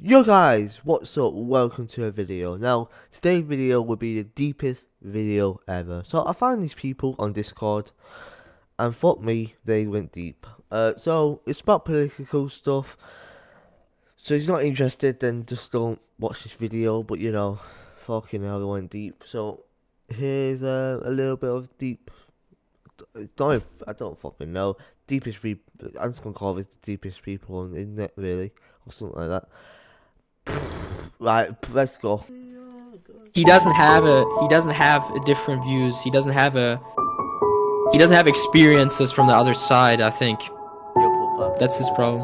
Yo guys, what's up? Welcome to a video. Now, today's video will be the deepest video ever. So I found these people on Discord, and fuck me, they went deep. So it's about political stuff. So if you're not interested, then just don't watch this video. But you know, fucking hell, they went deep. So here's a little bit of deep. I don't fucking know. Deepest I'm just gonna call this the deepest people on the internet, really, or something like that. Right, let's go. He doesn't have different views. He doesn't have experiences from the other side, I think. That's his problem.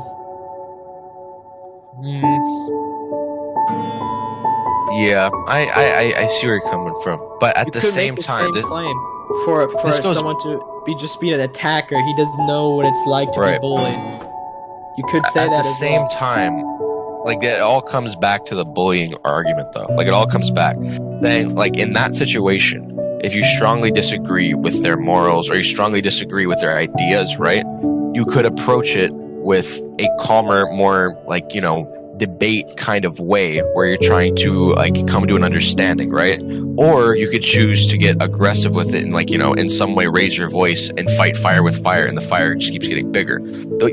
Yeah, I see where you're coming from, but at the same time, claim for someone to be an attacker, he doesn't know what it's like to be bullied. You could say that at the same time. Like, it all comes back to the bullying argument, though. Like, it all comes back. Then, like, in that situation, if you strongly disagree with their morals or you strongly disagree with their ideas, right, you could approach it with a calmer, more, like, you know, debate kind of way where you're trying to, like, come to an understanding, right? Or you could choose to get aggressive with it and, like, you know, in some way raise your voice and fight fire with fire, and the fire just keeps getting bigger. Though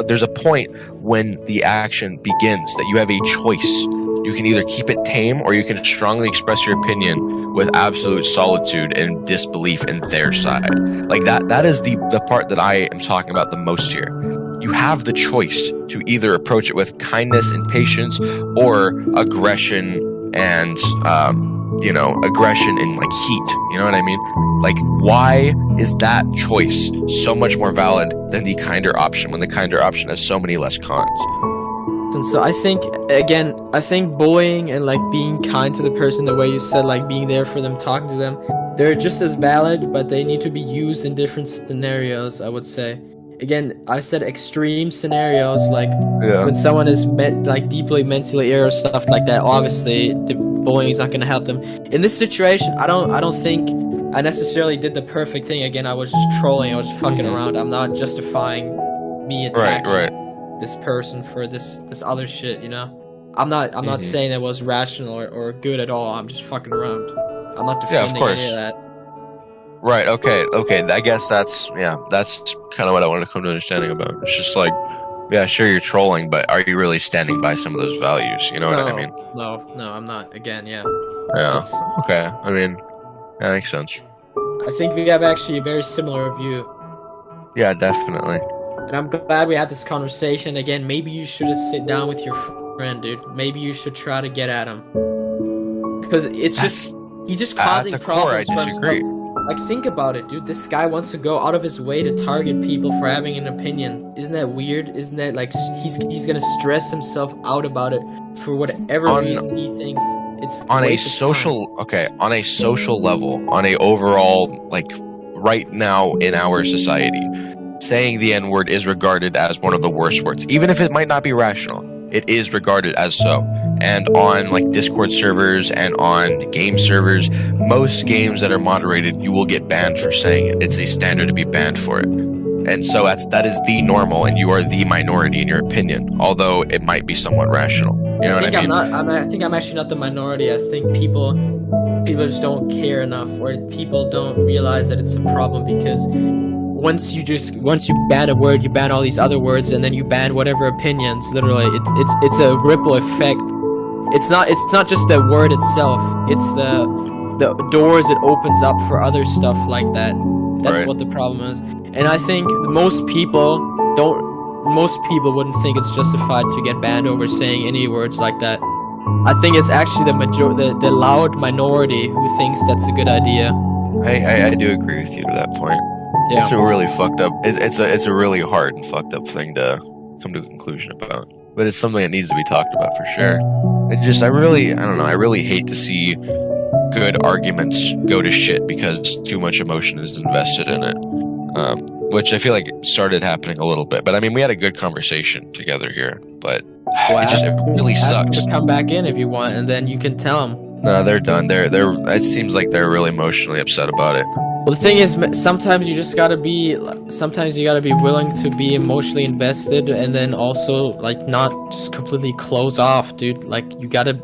there's a point when the action begins that you have a choice. You can either keep it tame or you can strongly express your opinion with absolute solitude and disbelief in their side. Like, that is the part that I am talking about the most here. You have the choice to either approach it with kindness and patience or aggression and, aggression and, like, heat. You know what I mean? Like, why is that choice so much more valid than the kinder option when the kinder option has so many less cons? And so I think bullying and, like, being kind to the person, the way you said, like, being there for them, talking to them, they're just as valid, but they need to be used in different scenarios, I would say. Again, I said extreme scenarios, like when someone is deeply mentally ill or stuff like that. Obviously, the bullying is not going to help them. In this situation, I don't think I necessarily did the perfect thing. Again, I was just trolling. I was fucking around. I'm not justifying me attacking this person for this other shit. You know, I'm not saying that was rational or good at all. I'm just fucking around. I'm not defending any of that. Right, okay, I guess that's kind of what I wanted to come to understanding about. It's just like, yeah, sure, you're trolling, but are you really standing by some of those values? You know what I mean? No, I'm not. Again, yeah. Yeah, okay, I mean, that makes sense. I think we have actually a very similar view. Yeah, definitely. And I'm glad we had this conversation. Again, maybe you should just sit down with your friend, dude. Maybe you should try to get at him. Because he's just causing problems. At the core, I disagree. Like, think about it, dude. This guy wants to go out of his way to target people for having an opinion. Isn't that weird? Isn't that, like, he's gonna stress himself out about it for whatever reason he thinks it's on a social level, on a overall, like, right now in our society, saying the N-word is regarded as one of the worst words, even if it might not be rational. It is regarded as so. And on, like, Discord servers and on game servers, most games that are moderated, you will get banned for saying it. It's a standard to be banned for it. And so that is the normal, and you are the minority in your opinion, although it might be somewhat rational. You know what I mean? I think I'm actually not the minority. I think people just don't care enough, or people don't realize that it's a problem, because once you ban a word, you ban all these other words, and then you ban whatever opinions. Literally, it's a ripple effect. It's not just the word itself. It's the doors it opens up for other stuff like that. That's what the problem is. And I think most people wouldn't think it's justified to get banned over saying any words like that. I think it's actually the loud minority who thinks that's a good idea. I do agree with you to that point. Yeah. It's a really fucked up. It's a really hard and fucked up thing to come to a conclusion about. But it's something that needs to be talked about for sure. I really hate to see good arguments go to shit because too much emotion is invested in it. Which I feel like started happening a little bit. But I mean, we had a good conversation together here. But it really sucks. To come back in if you want, and then you can tell him. No, they're done. They're. It seems like they're really emotionally upset about it. Well, the thing is, sometimes you just gotta be. Sometimes you gotta be willing to be emotionally invested, and then also like not just completely close off, dude. Like you gotta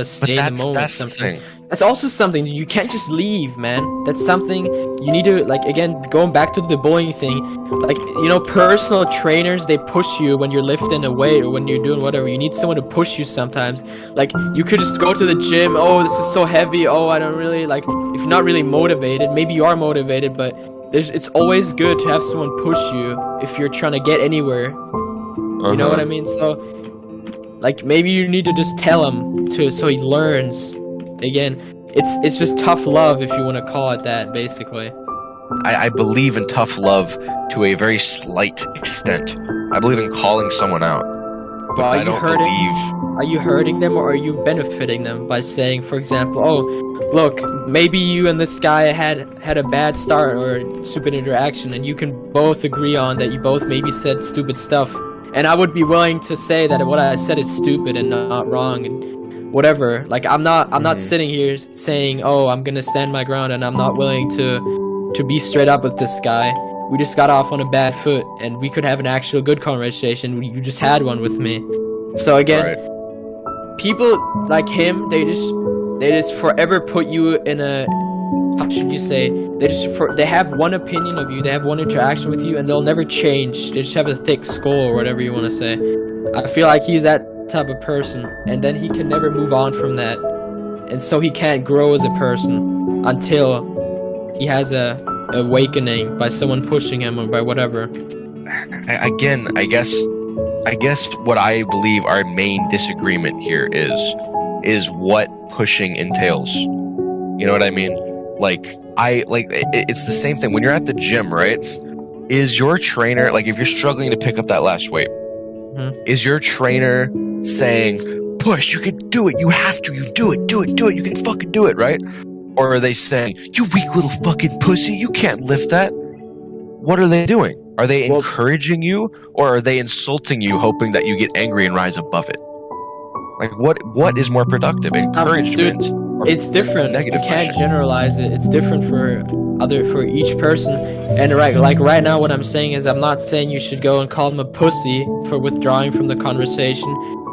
stay in the moment. That's the thing. That's also something you can't just leave, man. That's something you need to, like, again, going back to the bullying thing, like, you know, personal trainers, they push you when you're lifting a weight or when you're doing whatever. You need someone to push you sometimes. Like, you could just go to the gym, oh, this is so heavy, oh, I don't really, like, if you're not really motivated, maybe you are motivated, but it's always good to have someone push you if you're trying to get anywhere. You know what I mean? So, like, maybe you need to just tell him so he learns. Again, it's just tough love, if you want to call it that, basically. I believe in tough love to a very slight extent. I believe in calling someone out, but I don't believe. Are you hurting them, or are you benefiting them by saying, for example, oh, look, maybe you and this guy had a bad start or stupid interaction, and you can both agree on that you both maybe said stupid stuff, and I would be willing to say that what I said is stupid and not wrong, and whatever. Like, I'm not sitting here saying, oh, I'm gonna stand my ground and I'm not willing to be straight up with this guy. We just got off on a bad foot and we could have an actual good conversation. You just had one with me. So again, people like him, they just forever put you in a, how should you say, they have one opinion of you, they have one interaction with you, and they'll never change. They just have a thick skull, or whatever you want to say. I feel like he's that type of person, and then he can never move on from that, and so he can't grow as a person until he has a awakening by someone pushing him or by whatever. Again, I guess what I believe our main disagreement here is what pushing entails. You know what I mean? It's the same thing when you're at the gym, right? Is your trainer, like, if you're struggling to pick up that last weight, is your trainer saying, push, you can do it, you have to, you do it, you can fucking do it, right? Or are they saying, you weak little fucking pussy, you can't lift that? What are they doing? Are they encouraging you, or are they insulting you, hoping that you get angry and rise above it? Like, what is more productive? Encouragement? Dude, it's different. You can't generalize it. It's different for each person. And right now, what I'm saying is, I'm not saying you should go and call him a pussy for withdrawing from the conversation.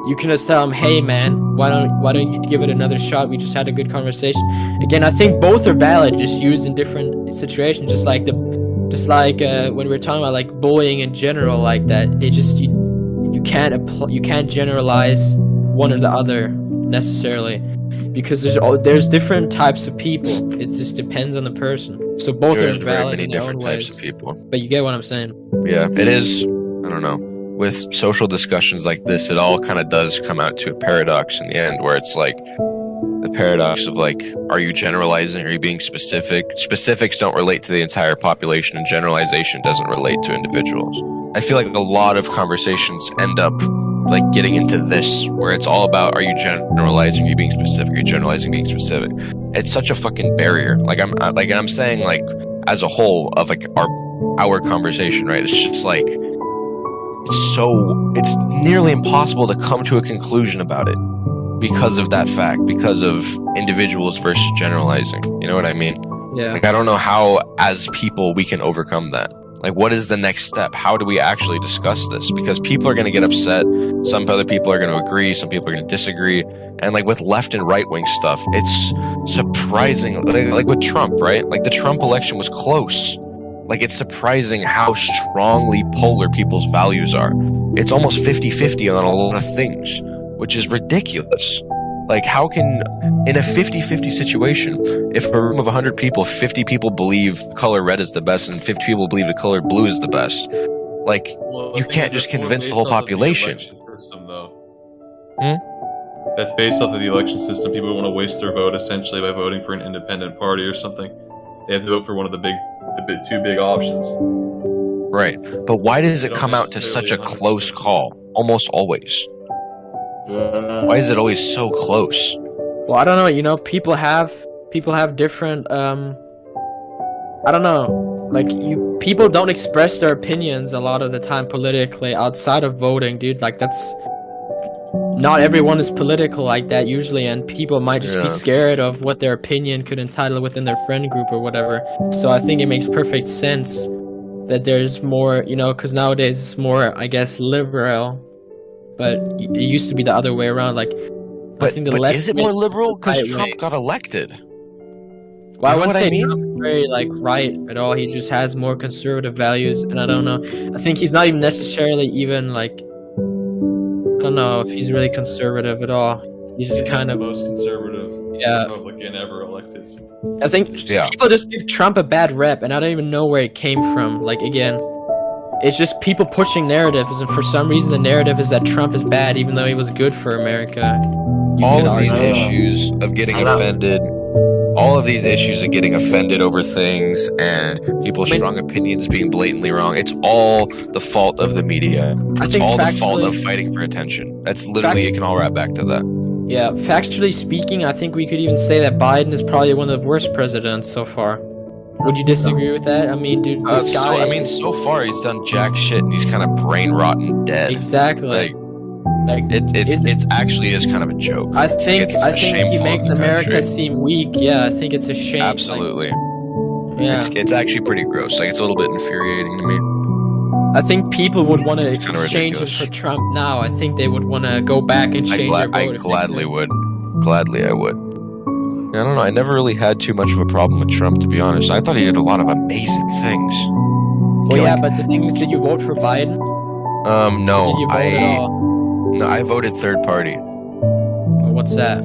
You can just tell him, hey man, why don't you give it another shot? We just had a good conversation. Again, I think both are valid, just used in different situations. Just like when we're talking about like bullying in general, like that. It just you can't generalize one or the other necessarily, because there's different types of people. It just depends on the person. So both are valid in their own ways. Of people. But you get what I'm saying? Yeah, it is. I don't know. With social discussions like this, it all kind of does come out to a paradox in the end, where it's like the paradox of like, are you generalizing? Are you being specific? Specifics don't relate to the entire population, and generalization doesn't relate to individuals. I feel like a lot of conversations end up like getting into this, where it's all about, are you generalizing? Are you being specific? Are you generalizing, being specific? It's such a fucking barrier. Like I'm saying, like, as a whole of like our conversation, right? It's just like, it's nearly impossible to come to a conclusion about it because of that fact, because of individuals versus generalizing. You know what I mean? Yeah. Like, I don't know how, as people, we can overcome that. Like, what is the next step? How do we actually discuss this? Because people are going to get upset. Some other people are going to agree. Some people are going to disagree. And like with left and right wing stuff, it's surprising. Like with Trump, right? Like the Trump election was close. Like, it's surprising how strongly polar people's values are. It's almost 50-50 on a lot of things, which is ridiculous. Like, how can, in a 50-50 situation, if a room of 100 people, 50 people believe color red is the best and 50 people believe the color blue is the best, like, you can't just convince the whole population. That's based off of the election system. People want to waste their vote essentially by voting for an independent party or something. They have to vote for one of the two big options. Right. But why does it come out to such a close call? Almost always. Why is it always so close? Well, I don't know. You know, people have different. I don't know. Like, people don't express their opinions a lot of the time politically outside of voting, dude. Like, that's. not everyone is political like that usually, and people might just be Yeah. scared of what their opinion could entitle within their friend group or whatever. So I think it makes perfect sense that there's more, because nowadays it's more, I guess, liberal, but it used to be the other way around. Like, I But, think the but left is it more wing- liberal? Because right Trump wing. got elected. Well, I You know wouldn't what I say mean? Trump is very like right at all. He just has more conservative values, and I don't know. I think he's not even necessarily even like. I don't know if he's really conservative at all. He's just kind the of. most conservative Yeah. Republican ever elected. I think Yeah. people just give Trump a bad rep, and I don't even know where it came from. Like again, it's just people pushing narratives, and for some reason the narrative is that Trump is bad, even though he was good for America. You All could of these argue. issues of getting offended, over things and people's strong opinions being blatantly wrong, it's all the fault of the media. I It's think all the fault factually- of fighting for attention. That's literally, it can all wrap back to that. Yeah, factually speaking, I think we could even say that Biden is probably one of the worst presidents so far. Would you disagree with that? I mean, dude, this guy. So far he's done jack shit and he's kind of brain rotten dead. Exactly. Like It's actually is kind of a joke. I think It's he shameful makes of the America country. seem weak. Yeah, I think it's a shame. like, Absolutely. yeah, It's actually pretty gross. Like, it's a little bit infuriating to me. I think people would want to Kinda exchange him ridiculous. for Trump now. I think they would want to go back and change their I vote. if they gladly could. would. Gladly I would. I don't know. I never really had too much of a problem with Trump, to be honest. I thought he did a lot of amazing things. Well, yeah, Like, but the thing is, did you vote for Biden? no, Did you vote at all? I voted third party. Or what's that?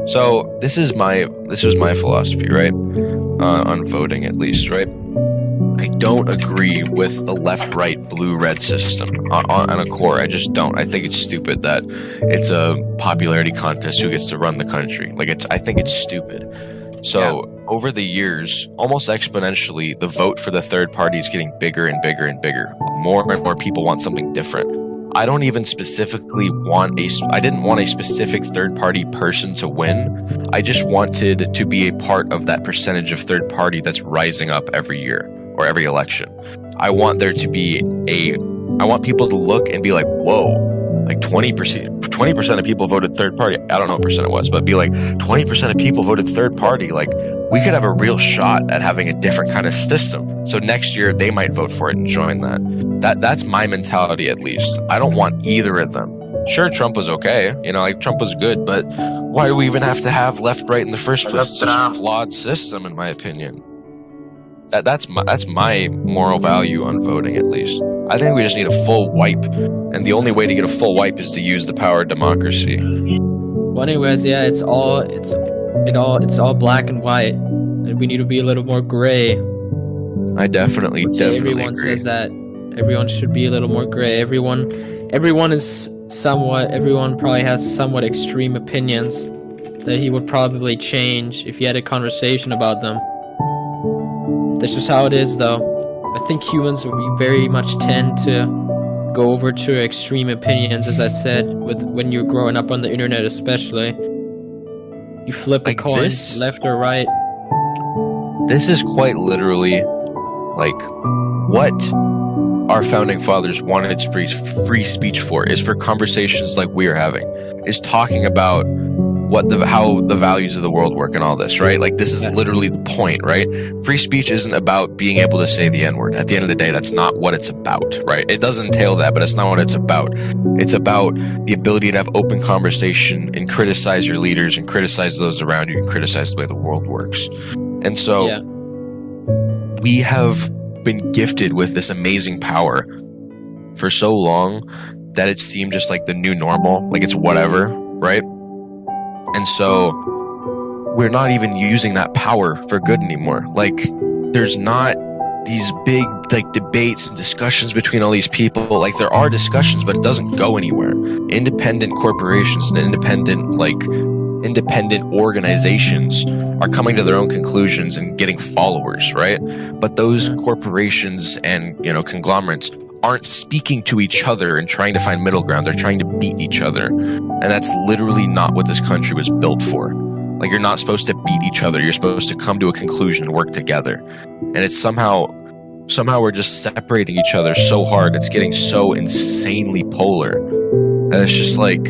So this is my philosophy, right? On voting, at least, right? I don't agree with the left-right blue-red system on a core. I just don't. I think it's stupid that it's a popularity contest who gets to run the country. I think it's stupid. So over the years, almost exponentially, the vote for the third party is getting bigger and bigger and bigger. More and more people want something different. I don't even specifically I didn't want a specific third party person to win. I just wanted to be a part of that percentage of third party that's rising up every year or every election. I want there to be I want people to look and be like, whoa, like 20% of people voted third party. I don't know what percent it was, but be like 20% of people voted third party. Like, we could have a real shot at having a different kind of system. So next year they might vote for it and join that. That's my mentality, at least. I don't want either of them. Sure, Trump was okay. Trump was good, but why do we even have to have left, right in the first place? It's such a flawed system, in my opinion. That's my moral value on voting, at least. I think we just need a full wipe, and the only way to get a full wipe is to use the power of democracy. Well, anyways, yeah, it's all black and white, and we need to be a little more gray. I definitely Everyone agree. says that everyone should be a little more gray. Everyone probably has somewhat extreme opinions that he would probably change if he had a conversation about them. That's just how it is, though. I think humans very much tend to go over to extreme opinions, as I said, when you're growing up on the internet, especially. You flip a Like coin, this? left or right. This is quite literally like what our founding fathers wanted free speech for, is for conversations like we're having, is talking about how the values of the world work and all this, right? Like, this is literally the point, right? Free speech isn't about being able to say the N-word. At the end of the day, that's not what it's about, right? It does entail that, but it's not what it's about. It's about the ability to have open conversation and criticize your leaders and criticize those around you and criticize the way the world works. And so Yeah. we have been gifted with this amazing power for so long that it seemed just like the new normal, like it's whatever, right? And so we're not even using that power for good anymore. Like, there's not these big debates and discussions between all these people. Like, there are discussions, but it doesn't go anywhere. Independent corporations and independent organizations are coming to their own conclusions and getting followers, right? But those corporations and conglomerates aren't speaking to each other and trying to find middle ground. They're trying to beat each other, and that's literally not what this country was built for. Like, you're not supposed to beat each other. You're supposed to come to a conclusion and work together. And it's somehow we're just separating each other so hard. It's getting so insanely polar. And it's just like,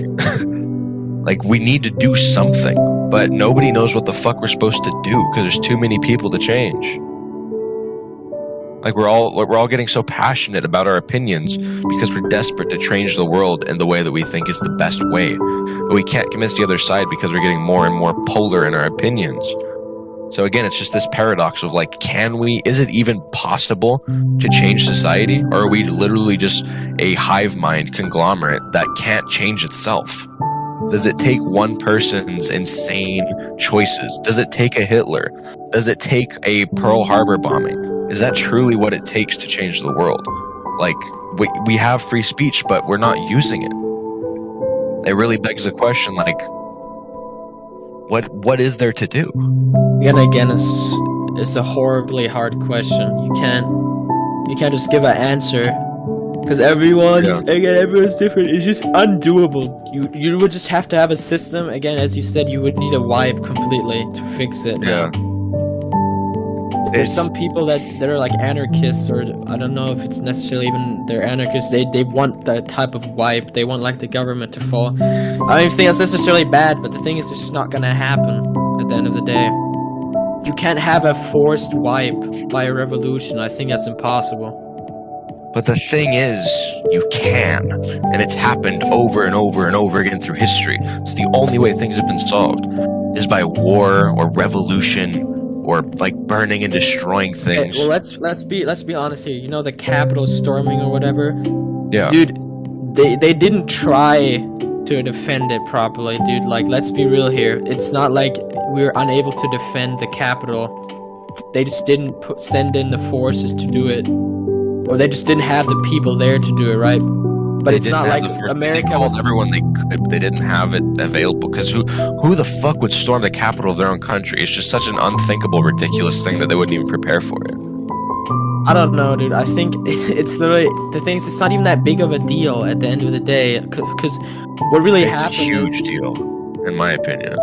like we need to do something, but nobody knows what the fuck we're supposed to do because there's too many people to change. Like we're all getting so passionate about our opinions because we're desperate to change the world in the way that we think is the best way. But we can't convince the other side because we're getting more and more polar in our opinions. So again, it's just this paradox of like, is it even possible to change society? Or are we literally just a hive mind conglomerate that can't change itself? Does it take one person's insane choices? Does it take a Hitler? Does it take a Pearl Harbor bombing? Is that truly what it takes to change the world? Like, we have free speech, but we're not using it. It really begs the question, like, what is there to do? And again, it's a horribly hard question. You can't just give an answer because everyone's different. It's just undoable. You would just have to have a system. Again, as you said, you would need a wipe completely to fix it. Yeah. There's some people that are like anarchists, or I don't know if it's necessarily even they're anarchists. They want that type of wipe. They want like the government to fall. I don't even think that's necessarily bad, but the thing is, it's just not gonna happen at the end of the day. You can't have a forced wipe by a revolution. I think that's impossible. But the thing is, you can, and it's happened over and over and over again through history. It's the only way things have been solved, is by war or revolution. Or like burning and destroying things. Well, let's be honest here. You know, the Capitol storming or whatever. Yeah, dude, they didn't try to defend it properly, dude. Like, let's be real here. It's not like we were unable to defend the Capitol. They just didn't send in the forces to do it, or they just didn't have the people there to do it, right? But it's not like America. They called everyone they could. They didn't have it available because who the fuck would storm the capital of their own country? It's just such an unthinkable, ridiculous thing that they wouldn't even prepare for it. I don't know, dude. I think it's literally the thing is, it's not even that big of a deal at the end of the day, because what really happened? It's a huge deal, in my opinion.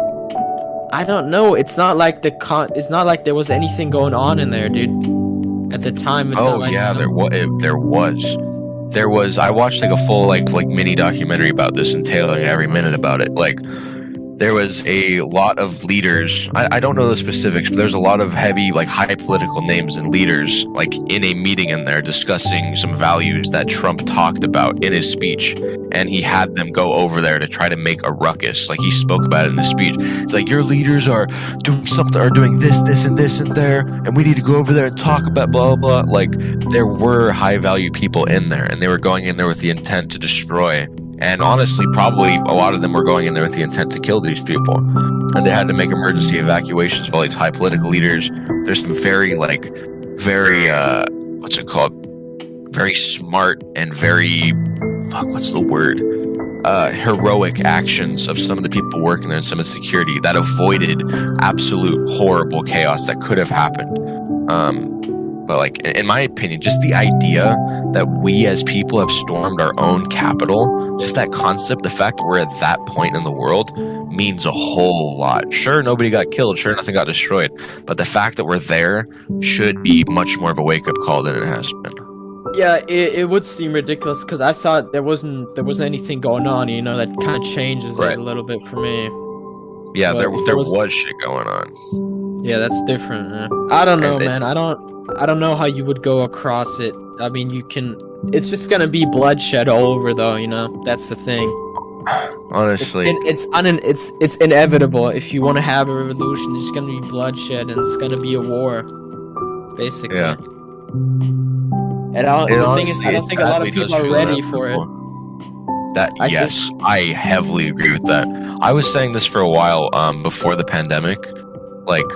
I don't know. It's not like it's not like there was anything going on in there, dude. At the time. It's There was. I watched like a full like mini documentary about this, entailing every minute about it. Like, there was a lot of leaders. I don't know the specifics, but there's a lot of heavy, like high political names and leaders, like in a meeting in there discussing some values that Trump talked about in his speech, and he had them go over there to try to make a ruckus. Like, he spoke about it in his speech. It's like, your leaders are doing something, are doing this, this, and this, and there, and we need to go over there and talk about blah blah blah. Like, there were high value people in there, and they were going in there with the intent to destroy. And honestly, probably a lot of them were going in there with the intent to kill these people. And they had to make emergency evacuations of all these high political leaders. There's some very what's it called? Very smart and very, heroic actions of some of the people working there in some of the security that avoided absolute horrible chaos that could have happened. But like, in my opinion, just the idea that we as people have stormed our own capital, just that concept, the fact that we're at that point in the world means a whole lot. Sure, nobody got killed. Sure, nothing got destroyed. But the fact that we're there should be much more of a wake-up call than it has been. Yeah, it would seem ridiculous because I thought there wasn't anything going on. You know, that kind of changes it a little bit for me. Yeah, there was shit going on. Yeah, that's different. Man. I don't know, man. I don't know how you would go across it. I mean, you can. It's just gonna be bloodshed all over, though. You know, that's the thing. Honestly, it's inevitable. If you want to have a revolution, there's gonna be bloodshed, and it's gonna be a war, basically. Yeah. And I don't think a lot of people are ready for it. I heavily agree with that. I was saying this for a while before the pandemic. Like,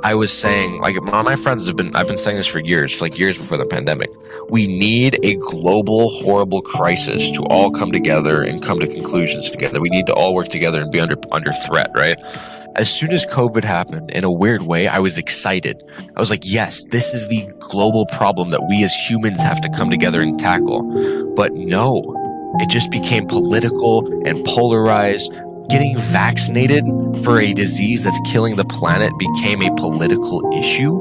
I was saying, like, my friends I've been saying this for years, like years before the pandemic. We need a global, horrible crisis to all come together and come to conclusions together. We need to all work together and be under threat, right? As soon as COVID happened, in a weird way, I was excited. I was like, yes, this is the global problem that we as humans have to come together and tackle. But no, it just became political and polarized. Getting vaccinated for a disease that's killing the planet became a political issue?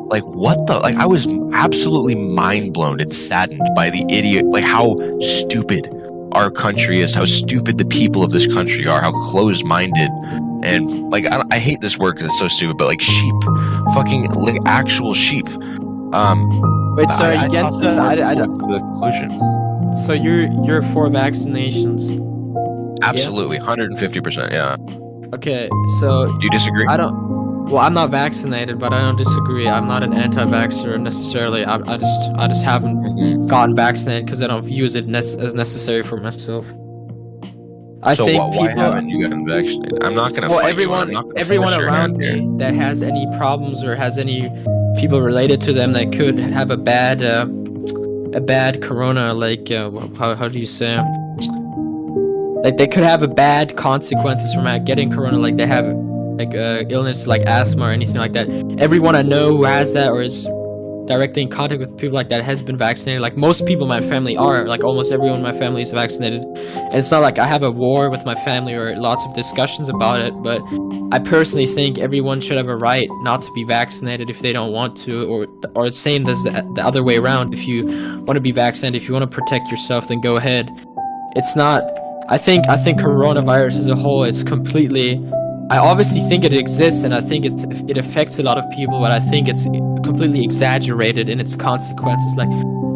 Like, what the? Like, I was absolutely mind blown and saddened by the idiot, like how stupid our country is, how stupid the people of this country are, how closed-minded, and like I hate this word because it's so stupid, but like sheep, fucking like actual sheep. Wait, so are you against the? I don't. The conclusion. So you're for vaccinations? Absolutely, 150%. Yeah. Okay, so Do you disagree? I don't. Well, I'm not vaccinated, but I don't disagree. I'm not an anti-vaxxer necessarily. I just haven't Mhm. gotten vaccinated because I don't view it as necessary for myself. I So think why people. haven't you gotten vaccinated? I'm not gonna Well, fight you. I'm not gonna everyone force your around hand here. me that has any problems or has any people related to them that could have a bad corona, like how do you say? Like they could have a bad consequences from getting corona, like they have like illness like asthma or anything like that. Everyone I know who has that or is directly in contact with people like that has been vaccinated. Like most people in my family are, like almost everyone in my family is vaccinated. And it's not like I have a war with my family or lots of discussions about it, but I personally think everyone should have a right not to be vaccinated if they don't want to, or same as the other way around. If you want to be vaccinated, if you want to protect yourself, then go ahead. It's not. I think coronavirus as a whole, it's completely. I obviously think it exists, and I think it affects a lot of people, but I think it's completely exaggerated in its consequences. Like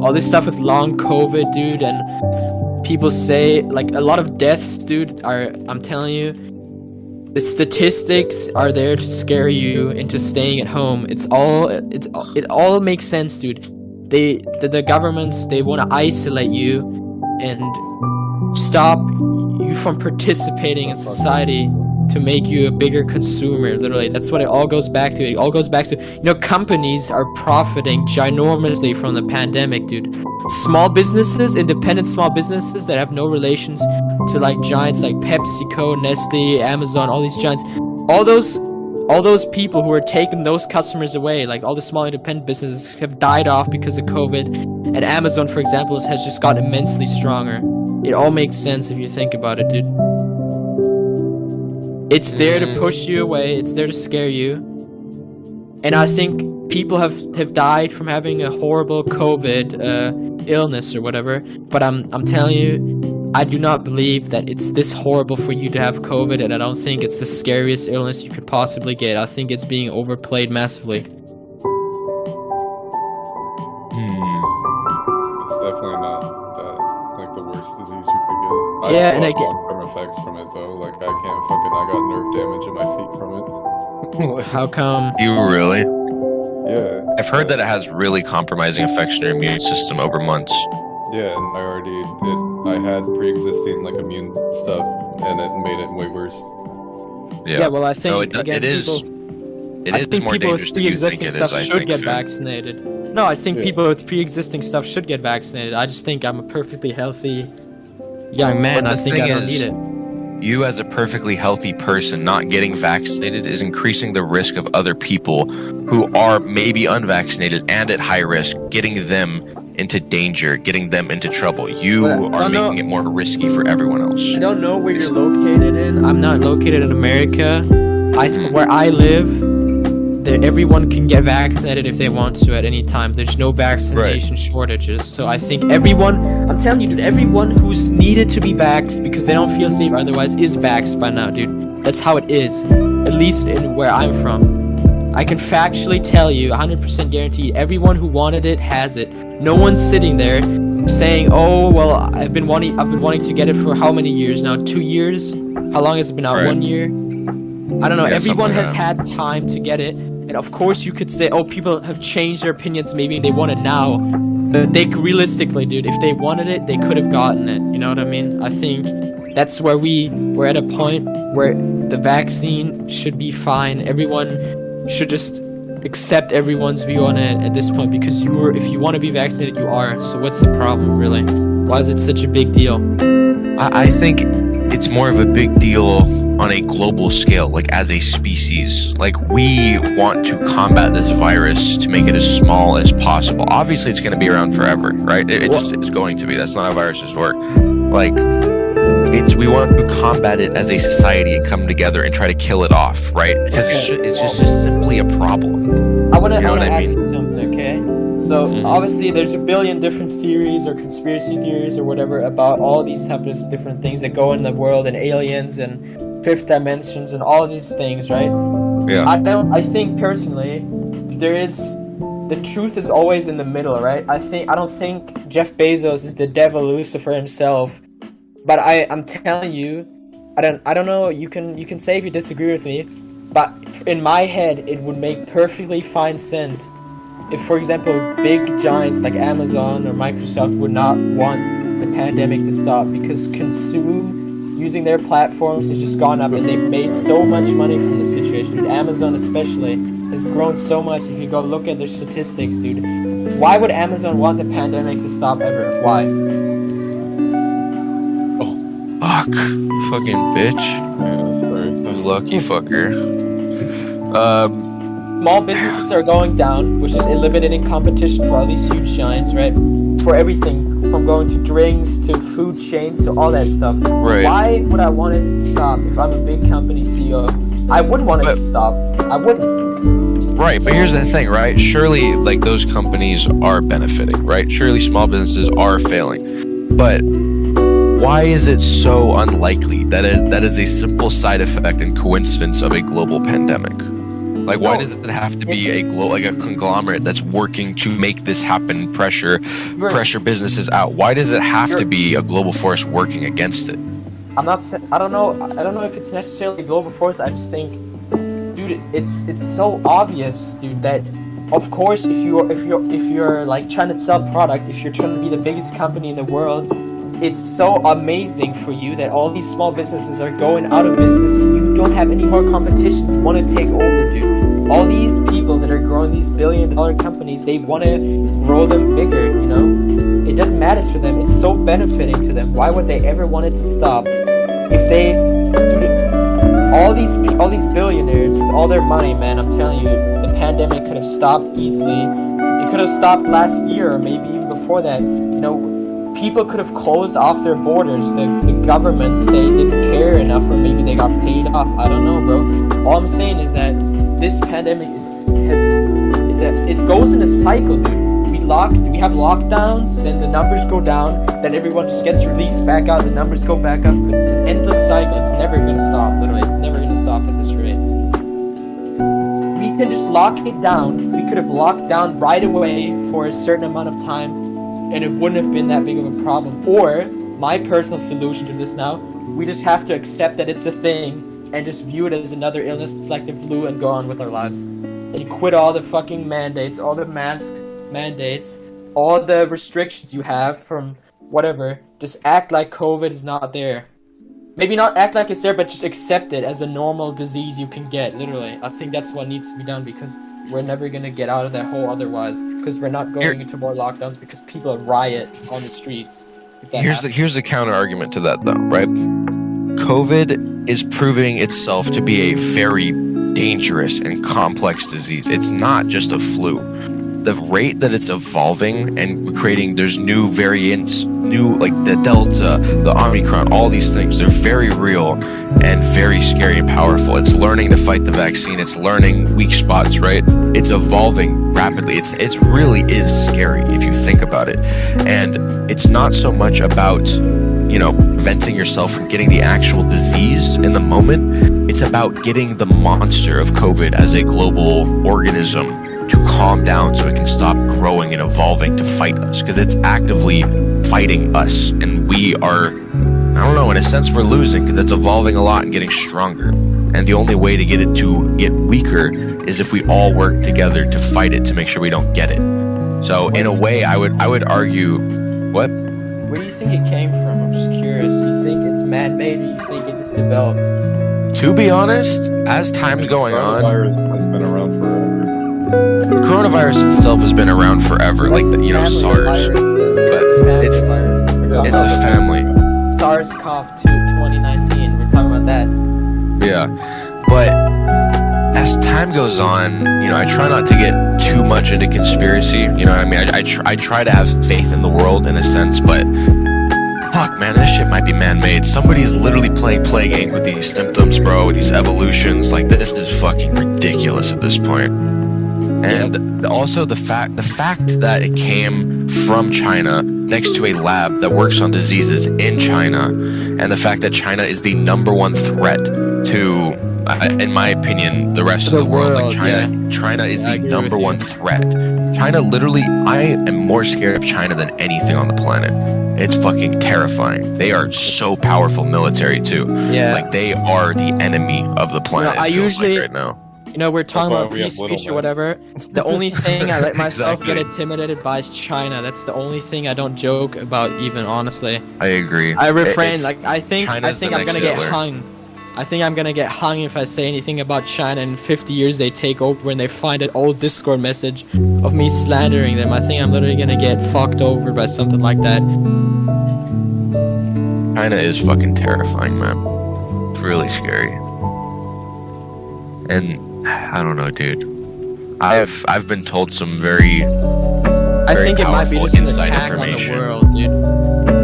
all this stuff with long COVID, dude, and people say like a lot of deaths, dude. I'm telling you, the statistics are there to scare you into staying at home. It all makes sense, dude. The governments, they want to isolate you and stop you from participating in society to make you a bigger consumer. Literally, that's what it all goes back to. It all goes back to, companies are profiting ginormously from the pandemic, dude. Small businesses, independent small businesses that have no relations to like giants like PepsiCo, Nestle, Amazon, all these giants, all those people who are taking those customers away, like all the small independent businesses have died off because of COVID, and Amazon, for example, has just got immensely stronger. It all makes sense if you think about it, dude. It's there to push you away. It's there to scare you. And I think people have died from having a horrible COVID illness or whatever. But I'm telling you, I do not believe that it's this horrible for you to have COVID, and I don't think it's the scariest illness you could possibly get. I think it's being overplayed massively. It's definitely not like the worst disease you could get. I Yeah, saw and I get- long-term effects from it though. Like I got nerve damage in my feet from it. How come? You really? Yeah. I've heard that it has really compromising effects on your immune system over months. Yeah, and I had pre-existing like immune stuff, and it made it way worse. Yeah, well, I think No, again, it is. people, It I is think more people dangerous with than you think pre-existing it stuff is. I should think. get Finn. vaccinated. No, I think Yeah. people with pre-existing stuff should get vaccinated. I just think I'm a perfectly healthy young man. But I the think I thing don't is, need it. You, as a perfectly healthy person, not getting vaccinated is increasing the risk of other people who are maybe unvaccinated and at high risk, getting them into danger, getting them into trouble. You But I are don't know- making it more risky for everyone else. I don't know where you're located in. I'm not located in America. Where I live, everyone can get vaccinated if they want to at any time. There's no vaccination shortages. So I think everyone, I'm telling you, dude, everyone who's needed to be vaxxed because they don't feel safe otherwise is vaxxed by now, dude. That's how it is. At least in where I'm from. I can factually tell you, 100% guaranteed, everyone who wanted it has it. No one's sitting there saying, "Oh, well, I've been wanting to get it for how many years now? 2 years? How long has it been out? Right. 1 year?" I don't know. Yeah, Everyone something like has that. had time to get it. And of course you could say, "Oh, people have changed their opinions. Maybe they want it now." But realistically, dude, if they wanted it, they could have gotten it. You know what I mean? I think that's where we're at a point where the vaccine should be fine. Everyone should just accept everyone's view on it at this point, because if you want to be vaccinated, you are. So what's the problem, really? Why is it such a big deal? I think it's more of a big deal on a global scale, like as a species. Like, we want to combat this virus to make it as small as possible. Obviously, it's going to be around forever, right? It's going to be. That's not how viruses work. Like, we want to combat it as a society and come together and try to kill it off, right? Because it's just simply a problem. I want to You know what I ask mean? you something, okay? So obviously there's a billion different theories or conspiracy theories or whatever about all these types of different things that go in the world and aliens and fifth dimensions and all these things, right? Yeah. I think personally the truth is always in the middle, right? I don't think Jeff Bezos is the devil Lucifer himself, but I'm telling you, I don't know, you can say if you disagree with me, but in my head it would make perfectly fine sense if, for example, big giants like Amazon or Microsoft would not want the pandemic to stop, because consume using their platforms has just gone up and they've made so much money from this situation. Dude, Amazon especially has grown so much. If you go look at their statistics, dude, why would Amazon want the pandemic to stop ever? Why? Fuck. Fucking bitch. Yeah, sorry. Lucky fucker. Small businesses are going down, which is eliminating competition for all these huge giants, right? For everything, from going to drinks to food chains to all that stuff. Right. Why would I want it to stop if I'm a big company CEO? I wouldn't want it to stop. I wouldn't. Right, but here's the thing, right? Surely, like, those companies are benefiting, right? Surely small businesses are failing. But why is it so unlikely that that is a simple side effect and coincidence of a global pandemic? Like, why does it have to be a conglomerate that's working to make this happen, pressure businesses out? Why does it have to be a global force working against it? I don't know if it's necessarily a global force. I just think, dude, it's so obvious, dude, that of course if you're like trying to sell product, if you're trying to be the biggest company in the world, it's so amazing for you that all these small businesses are going out of business. You don't have any more competition. You want to take over, dude. All these people that are growing these billion-dollar companies, they want to grow them bigger, you know? It doesn't matter to them. It's so benefiting to them. Why would they ever want it to stop? If they, dude, all these billionaires with all their money, man, I'm telling you, the pandemic could have stopped easily. It could have stopped last year or maybe even before that. You know, people could have closed off their borders. The governments, they didn't care enough, or maybe they got paid off. I don't know, bro. All I'm saying is that this pandemic it goes in a cycle, dude. We have lockdowns, then the numbers go down, then everyone just gets released back out, the numbers go back up. It's an endless cycle. It's never gonna stop. Literally, it's never gonna stop at this rate. We can just lock it down. We could have locked down right away for a certain amount of time, and it wouldn't have been that big of a problem. Or my personal solution to this now, we just have to accept that it's a thing and just view it as another illness like the flu and go on with our lives. And quit all the fucking mandates, all the mask mandates, all the restrictions you have from whatever. Just act like COVID is not there. Maybe not act like it's there, but just accept it as a normal disease you can get, literally. I think that's what needs to be done, because we're never gonna get out of that hole otherwise, because we're not going into more lockdowns because people riot on the streets. Here's the counter argument to that, though, right? COVID is proving itself to be a very dangerous and complex disease. It's not just a flu. The rate that it's evolving and creating, there's new variants, like the Delta, the Omicron, all these things, they're very real and very scary and powerful. It's learning to fight the vaccine. It's learning weak spots, right? It's evolving rapidly. It really is scary if you think about it. And it's not so much about, preventing yourself from getting the actual disease in the moment. It's about getting the monster of COVID as a global organism to calm down so it can stop growing and evolving to fight us, because it's actively fighting us, and we are, in a sense we're losing, because it's evolving a lot and getting stronger, and the only way to get it to get weaker is if we all work together to fight it, to make sure we don't get it. So in a way, I would argue, what? Where do you think it came from? I'm just curious. Do you think it's man-made, or do you think it just developed? To be honest, as time's going on, coronavirus has been around forever. Coronavirus itself has been around forever, like SARS, but it's a family. SARS-CoV-2 2019. We're talking about that. Yeah, but as time goes on, I try not to get too much into conspiracy. I try to have faith in the world in a sense, but fuck, man, this shit might be man-made. Somebody's literally playing play games with these symptoms, bro, with these evolutions. Like, this is fucking ridiculous at this point. And also the fact that it came from China next to a lab that works on diseases in China, and the fact that China is the #1 threat to, in my opinion, the rest of the world. Like China is the #1 threat. China, literally, I am more scared of China than anything on the planet. It's fucking terrifying. They are so powerful military too. Yeah. Like they are the enemy of the planet. I it feels usually like right now. You know, we're talking why about we free have little speech or men. whatever. The only thing I let myself Exactly. get intimidated by is China. That's the only thing I don't joke about, even honestly. I agree. I refrain. It's- I think China's the I'm next gonna get Hitler. hung. I think I'm gonna get hung if I say anything about China. In 50 years, they take over and they find an old Discord message of me slandering them. I think I'm literally gonna get fucked over by something like that. China is fucking terrifying, man. It's really scary. And I don't know, dude. I've been told some very I very think it might be powerful just an inside attack on the information. world, dude.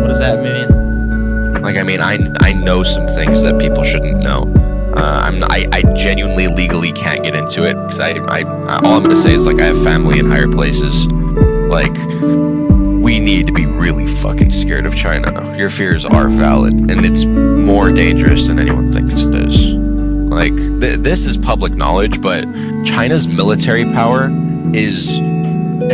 What does that mean? Like, I mean, I know some things that people shouldn't know. I genuinely legally can't get into it because all I'm gonna say is, like, I have family in higher places. Like, we need to be really fucking scared of China. Your fears are valid, and it's more dangerous than anyone thinks it is. Like, this is public knowledge, but China's military power is,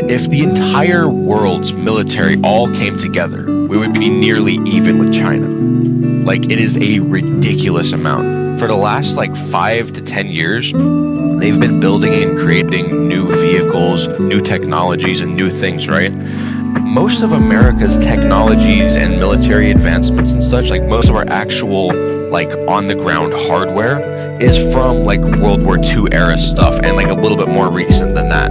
if the entire world's military all came together, we would be nearly even with China. Like, it is a ridiculous amount. For the last, like, 5 to 10 years, they've been building and creating new vehicles, new technologies, and new things, right? Most of America's technologies and military advancements and such, like most of our actual, like, on-the-ground hardware is from, like, World War II era stuff, and, like, a little bit more recent than that.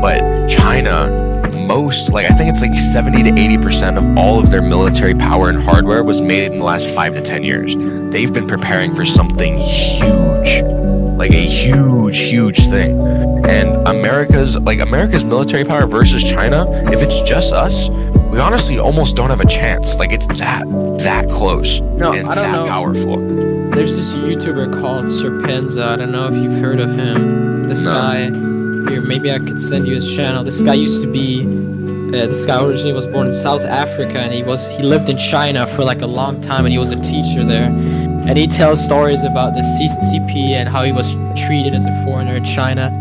But China, I think it's like 70 to 80% of all of their military power and hardware was made in the last 5 to 10 years. They've been preparing for something huge, like a huge thing. And America's military power versus China, if it's just us, we honestly almost don't have a chance. Like, it's that close No, and I don't that know. powerful. There's this YouTuber called Serpenza. I don't know if you've heard of him. This No. guy, here, maybe I could send you his channel. This guy used to be, this guy originally was born in South Africa, and he lived in China for like a long time, and he was a teacher there. And he tells stories about the CCP and how he was treated as a foreigner in China.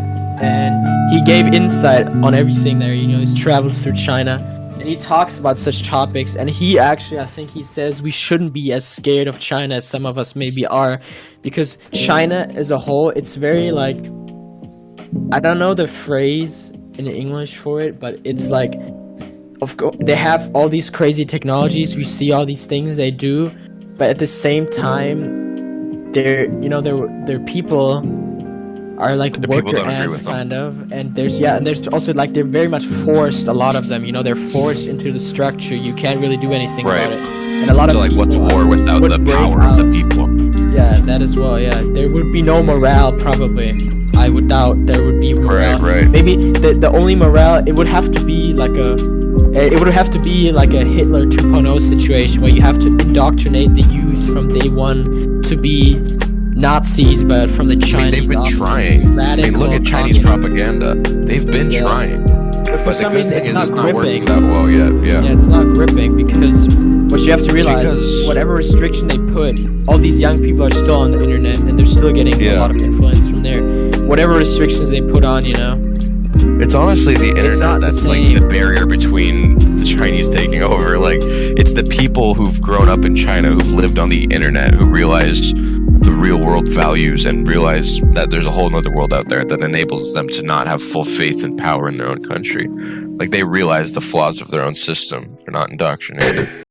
And he gave insight on everything there. You know, he's traveled through China. And he talks about such topics, and he actually, I think he says we shouldn't be as scared of China as some of us maybe are, because China as a whole, it's very like, I don't know the phrase in English for it, but it's like, of course, they have all these crazy technologies, we see all these things they do, but at the same time, their people are like The people worker don't agree ants with them. kind of, and there's also like they're very much forced, a lot of them, you know, they're forced into the structure. You can't really do anything Right. about it, and a lot So, of like, what's people war without would the break power of the out. people? Yeah, that as well. Yeah, there would be no morale probably. I would doubt there would be morale. Right. Maybe the only morale, it would have to be like a Hitler 2.0 situation where you have to indoctrinate the youth from day one to be Nazis, but from the I mean, Chinese. they've been opposite. trying. I mean, Radical look at Chinese communism. propaganda. They've been Yeah. trying. But for But the some good reason, thing it's is not it's not working gripping. that well yet. Yeah. Yeah, it's not gripping because what you have to realize because- is whatever restriction they put, all these young people are still on the internet and they're still getting a Yeah. lot of influence from there. Whatever restrictions they put on, you know. It's honestly the not internet the that's like same. the barrier between the Chinese taking over. Like, it's the people who've grown up in China, who've lived on the internet, who realize the real world values and realize that there's a whole nother world out there that enables them to not have full faith and power in their own country. Like, they realize the flaws of their own system. They're not indoctrinated.